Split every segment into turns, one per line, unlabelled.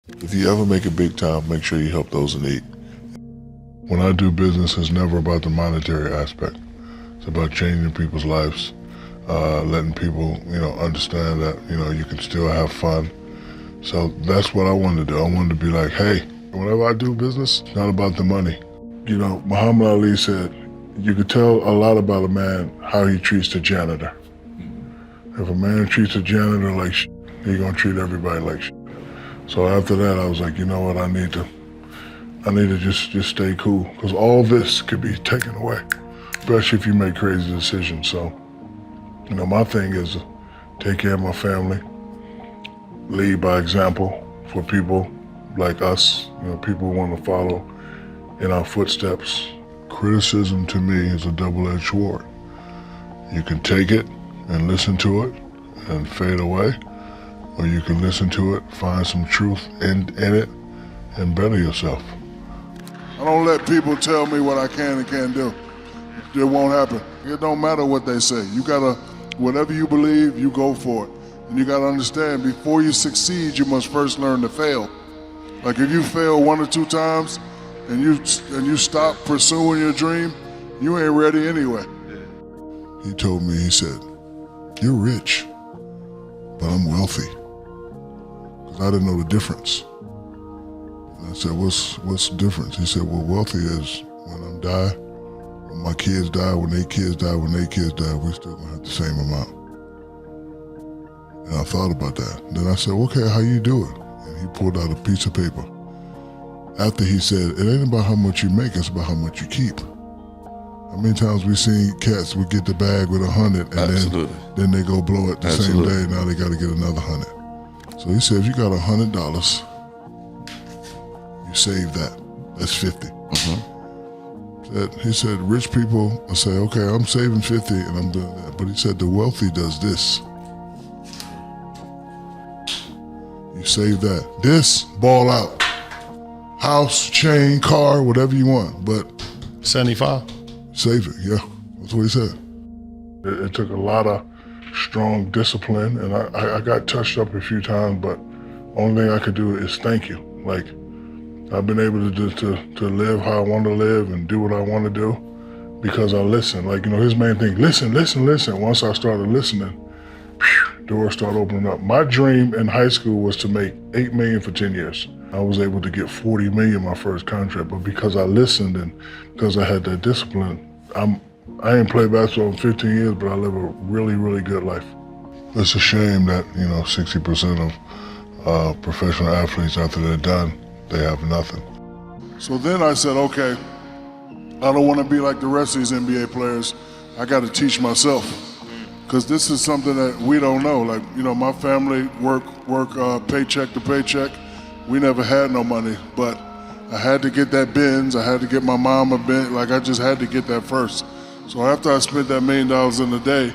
If you ever make it big time, make sure you help those in need. When I do business, it's never about the monetary aspect. It's about changing people's lives, letting people, understand that, you can still have fun. So that's what I wanted to do. I wanted to be like, hey, whenever I do business, it's not about the money. Muhammad Ali said, you could tell a lot about a man how he treats the janitor. If a man treats a janitor like shit, he's gonna treat everybody like shit. So after that, I was like, you know what, I need to just stay cool, because all this could be taken away, especially if you make crazy decisions. So, my thing is to take care of my family, lead by example for people like us, people who want to follow in our footsteps. Criticism to me is a double-edged sword. You can take it and listen to it and fade away, or you can listen to it, find some truth in it, and better yourself. I don't let people tell me what I can and can't do. It won't happen. It don't matter what they say. You gotta, whatever you believe, you go for it. And you gotta understand, before you succeed, you must first learn to fail. Like if you fail 1 or 2 times and you stop pursuing your dream, you ain't ready anyway. He told me, he said, you're rich, but I'm wealthy. Because I didn't know the difference. And I said, what's the difference? He said, well, wealthy is when I die, when my kids die, when their kids die, when their kids die, we're still gonna have the same amount. And I thought about that. Then I said, okay, how you do it? And he pulled out a piece of paper. After he said, it ain't about how much you make, it's about how much you keep. How many times we seen cats would get the bag with 100 and then they go blow it the same day, now they gotta get another 100. So he said, if you got $100, you save that. That's 50. He said, rich people will say, okay, I'm saving 50 and I'm doing that. But he said, the wealthy does this. You save that. This, ball out. House, chain, car, whatever you want. But
75.
Save it, yeah. That's what he said. It took a lot of strong discipline, and I got touched up a few times, but only thing I could do is thank you. Like, I've been able to live how I want to live and do what I want to do because I listen. Like, his main thing, listen. Once I started listening, doors started opening up. My dream in high school was to make $8 million for 10 years. I was able to get $40 million my first contract, but because I listened and because I had that discipline, I ain't played basketball in 15 years, but I live a really, really good life. It's a shame that, 60% of professional athletes, after they're done, they have nothing. So then I said, okay, I don't want to be like the rest of these NBA players. I got to teach myself. Because this is something that we don't know. Like, my family work paycheck to paycheck. We never had no money, but I had to get that Benz. I had to get my mom a Benz. Like, I just had to get that first. So after I spent that $1 million in a day,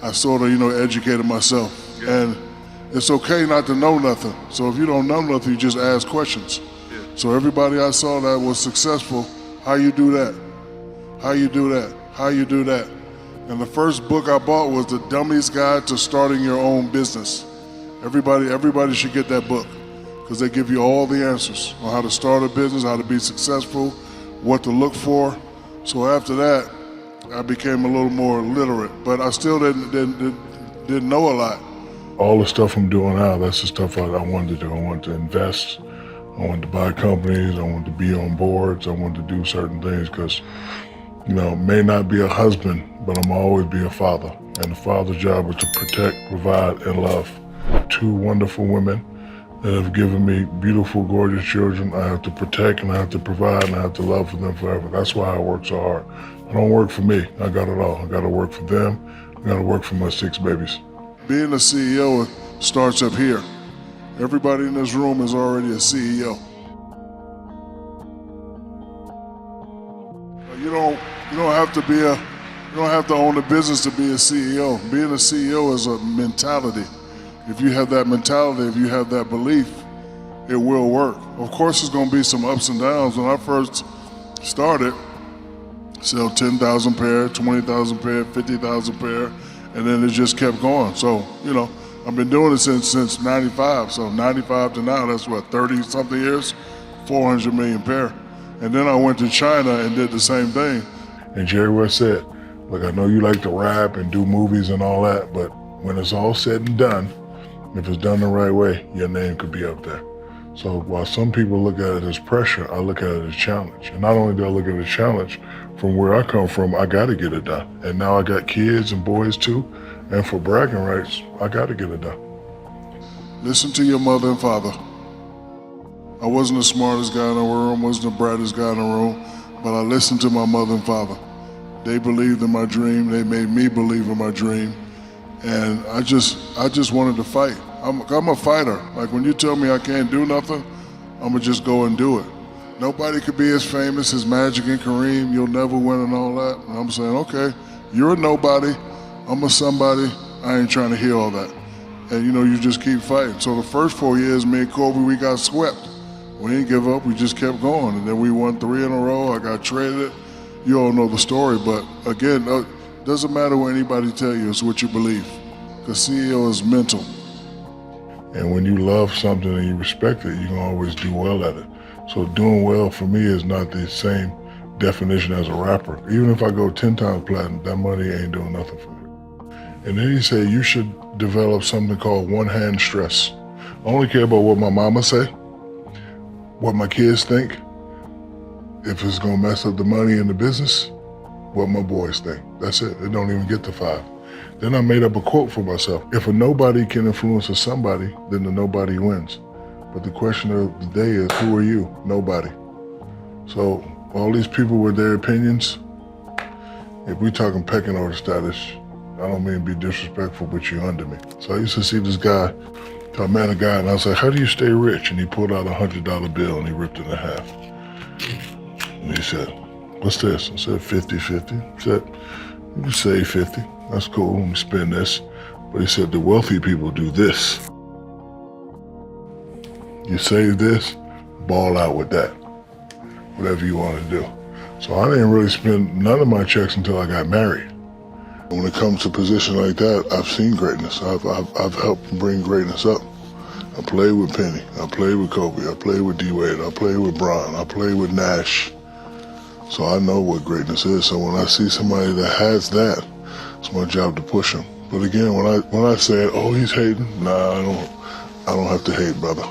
I sort of, educated myself. Yeah. And it's okay not to know nothing. So if you don't know nothing, you just ask questions. Yeah. So everybody I saw that was successful, how you do that? How you do that? How you do that? And the first book I bought was The Dummy's Guide to Starting Your Own Business. Everybody should get that book because they give you all the answers on how to start a business, how to be successful, what to look for. So after that, I became a little more literate, but I still didn't know a lot. All the stuff I'm doing now, that's the stuff I wanted to do. I wanted to invest. I wanted to buy companies. I wanted to be on boards. I wanted to do certain things because, may not be a husband, but I'm always be a father. And the father's job is to protect, provide, and love. 2 wonderful women that have given me beautiful, gorgeous children. I have to protect and I have to provide and I have to love for them forever. That's why I work so hard. I don't work for me. I got it all. I got to work for them. I got to work for my 6 babies. Being a CEO starts up here. Everybody in this room is already a CEO. You don't have to own a business to be a CEO. Being a CEO is a mentality. If you have that mentality, if you have that belief, it will work. Of course, there's going to be some ups and downs. When I first started, sell 10,000 pair, 20,000 pair, 50,000 pair, and then it just kept going. So, I've been doing it since 95, so 95 to now, that's what, 30 something years, 400 million pair. And then I went to China and did the same thing. And Jerry West said, look, I know you like to rap and do movies and all that, but when it's all said and done, if it's done the right way, your name could be up there. So while some people look at it as pressure, I look at it as challenge. And not only do I look at it as challenge, from where I come from, I gotta get it done. And now I got kids and boys too, and for bragging rights, I gotta get it done. Listen to your mother and father. I wasn't the smartest guy in the room, wasn't the brightest guy in the room, but I listened to my mother and father. They believed in my dream, they made me believe in my dream, and I just wanted to fight. I'm a fighter. Like when you tell me I can't do nothing, I'm gonna just go and do it. Nobody could be as famous as Magic and Kareem, you'll never win and all that. And I'm saying, okay, you're a nobody, I'm a somebody, I ain't trying to hear all that. And you just keep fighting. So the first 4 years, me and Kobe, we got swept. We didn't give up, we just kept going. And then we won 3 in a row, I got traded. You all know the story, but again, doesn't matter what anybody tell you, it's what you believe. Because CEO is mental. And when you love something and you respect it, you can always do well at it. So doing well for me is not the same definition as a rapper. Even if I go 10 times platinum, that money ain't doing nothing for me. And then he said you should develop something called one-hand stress. I only care about what my mama say, what my kids think, if it's gonna mess up the money in the business, what my boys think. That's it, it don't even get to 5. Then I made up a quote for myself. If a nobody can influence a somebody, then the nobody wins. But the question of the day is, who are you? Nobody. So all these people with their opinions, if we talking pecking order status, I don't mean to be disrespectful, but you're under me. So I used to see this guy, I met a guy and I was like, how do you stay rich? And he pulled out a $100 bill and he ripped it in half. And he said, what's this? I said, 50-50. He said, you can save 50. That's cool, let me spend this. But he said, the wealthy people do this. You save this, ball out with that. Whatever you want to do. So I didn't really spend none of my checks until I got married. When it comes to a position like that, I've seen greatness. I've helped bring greatness up. I played with Penny, I played with Kobe, I played with D-Wade, I played with Bron, I played with Nash. So I know what greatness is. So when I see somebody that has that, it's my job to push him. But again, when I say, oh, he's hating, nah, I don't have to hate, brother.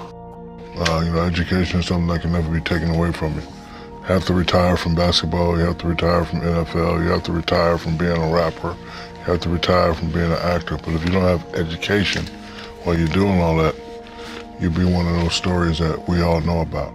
Education is something that can never be taken away from you. You have to retire from basketball, you have to retire from NFL, you have to retire from being a rapper, you have to retire from being an actor. But if you don't have education while you're doing all that, you'll be one of those stories that we all know about.